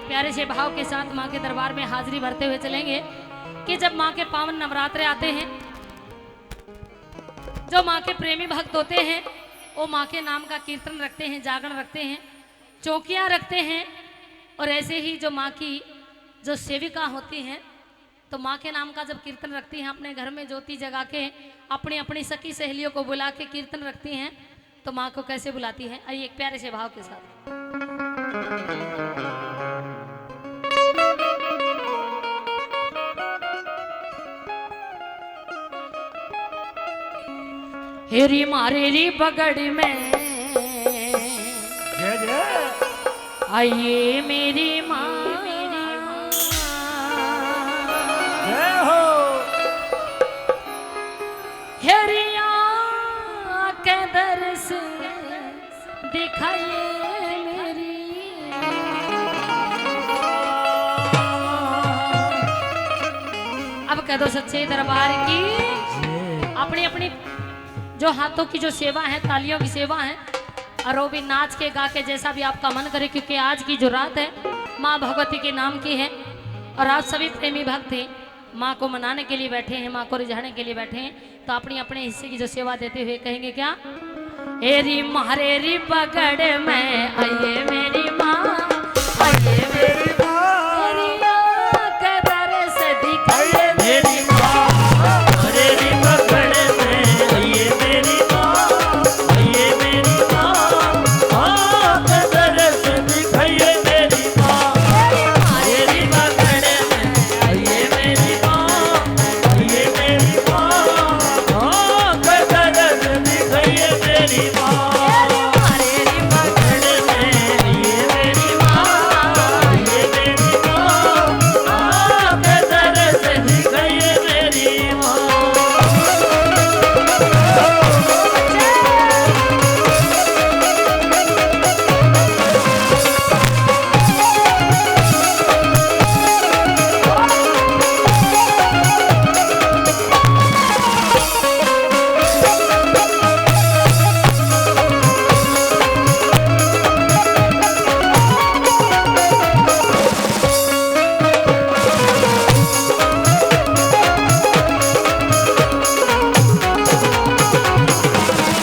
प्यारे से भाव के साथ माँ के दरबार में हाजिरी भरते हुए चलेंगे कि जब माँ के पावन नवरात्रे आते हैं, जो माँ के प्रेमी भक्त होते हैं वो माँ के नाम का कीर्तन रखते हैं, जागरण रखते हैं, चौकियाँ रखते हैं। और ऐसे ही जो माँ की जो सेविका होती हैं तो माँ के नाम का जब कीर्तन रखती हैं, अपने घर में ज्योति जगा के अपनी अपनी सखी सहेलियों को बुला के कीर्तन रखती हैं, तो माँ को कैसे बुलाती हैं? आइए एक प्यारे से भाव के साथ। हेरी मारे री पगड़ी में जय जय आइए मेरी माँ, जय हो हेरिया के दर्श दिखाइए मेरी। अब कह दो सच्चे दरबार की अपनी अपनी जो हाथों की जो सेवा है, तालियों की सेवा है, और वो भी नाच के गा के जैसा भी आपका मन करे, क्योंकि आज की जो रात है माँ भगवती के नाम की है और आप सभी प्रेमी भक्त हैं, माँ को मनाने के लिए बैठे हैं, माँ को रिझाने के लिए बैठे हैं, तो अपनी अपने हिस्से की जो सेवा देते हुए कहेंगे क्या? एरी मारेरी पकड़ में आइए मेरी माँ, आइए मेरी माँ, कदर से दिखाइए मेरी माँ, हरेरी पकड़ में आइए मेरी माँ, आइए मेरी माँ, हाँ कदर से दिखाइए मेरी माँ। हरेरी पकड़ में आइए मेरी माँ, आइए मेरी माँ, हाँ कदर से दिखाइए मेरी माँ। हरेरी पकड़ में आइए मेरी माँ, आइए मेरी माँ, हाँ कदर से दिखाइए मेरी माँ।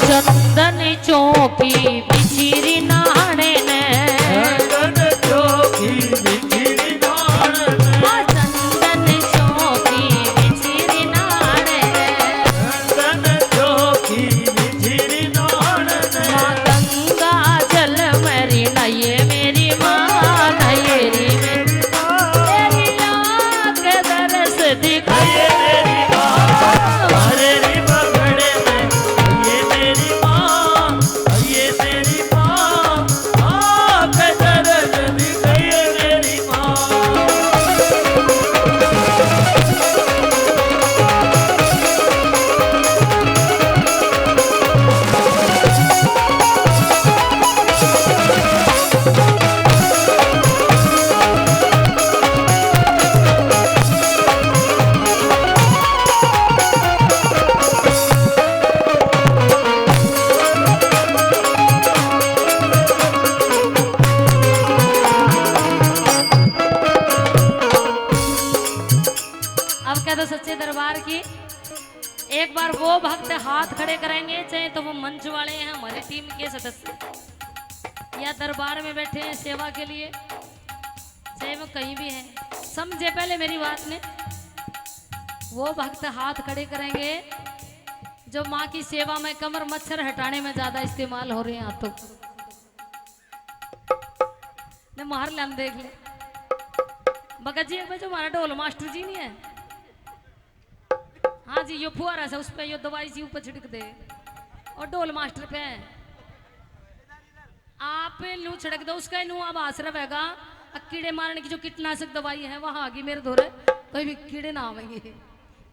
चंदन चौकी बिछिरी नाने ने, चंदन चौकी बिखरी नान में, चंदन चौकी बिछिरी नाने ने, चंदन चौकी बिखरी नान में, माँ गंगा जल मरी नये मेरी माँ, नयेरी मेरी तेरी आँख दरस दिखाइए मेरी माँ। हरेरी पकड़े में ये मेरी माँ, ये मेरी माँ, हाँ कदर से दिखाइए मेरी माँ। अब कह दो सच्चे दरबार की, एक बार वो भक्त हाथ खड़े करेंगे, चाहे तो वो मंच वाले हैं, हमारी टीम के सदस्य या दरबार में बैठे हैं सेवा के लिए, चाहे वो कहीं भी हैं। समझे पहले मेरी बात ने, वो भक्त हाथ खड़े करेंगे जो माँ की सेवा में कमर मच्छर हटाने में ज्यादा इस्तेमाल हो रहे हैं हाथों। ने मार ले, हम देख ले भगत जी, एक बार जो हमारा ढोल मास्टर जी नहीं है, हाँ जी, यो फुहारा से उस पे यो दवाई जी ऊपर छिड़क दे, और ढोल मास्टर पे आप लू छिड़क दो, उसका नू अब आसरा रहेगा। कीड़े मारने की जो कीटनाशक दवाई है वहां आगी मेरे धोरे, कोई भी कीड़े ना आवेंगे,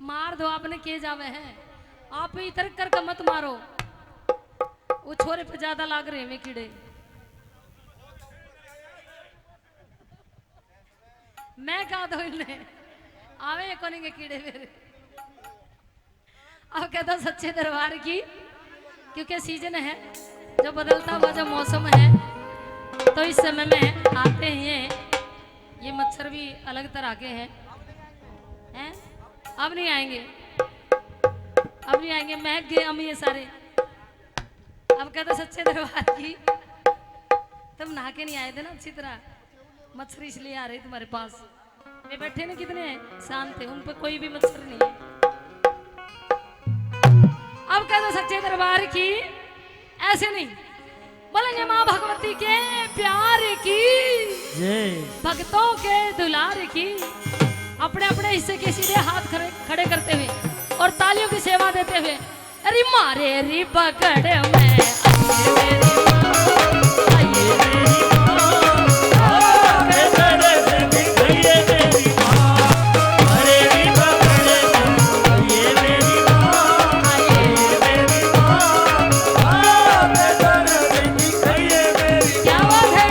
मार दो आपने के जावे हैं। आप इधर कर मत मारो, वो छोरे पे ज्यादा लाग रहे हैं कीड़े। मैं कहा दो इन्हें आवे कोनेंगे कीड़े मेरे। अब कहता सच्चे दरबार की, क्योंकि सीजन है जो बदलता हुआ जो मौसम है, तो इस समय में आते हैं मच्छर भी अलग तरह के हैं हैं। अब नहीं आएंगे, अब नहीं आएंगे, महक गए हम ये सारे। अब कहते सच्चे दरबार की तुम नहा के नहीं आए थे ना अच्छी तरह, मच्छर इसलिए आ रहे तुम्हारे पास। वे बैठे ना कितने शांत थे, उन पर कोई भी मच्छर नहीं है। अब कहते सच्चे दरबार की ऐसे नहीं बोलेंगे, माँ भगवती के प्यार की, जय भक्तों के दुलार की। अपने अपने हिस्से के सीधे हाथ खड़े करते हुए और तालियों की सेवा देते हुए, अरे मारे री पकड़ में आइए मेरी माँ, आइए मेरी आके दर्द दिखाइए मेरी माँ, अरे री पकड़ में आइए मेरी माँ, आइए मेरी माँ, आके दर्द दिखाइए मेरी क्या बात है।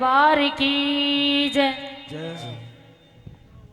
दरबार की जय। जय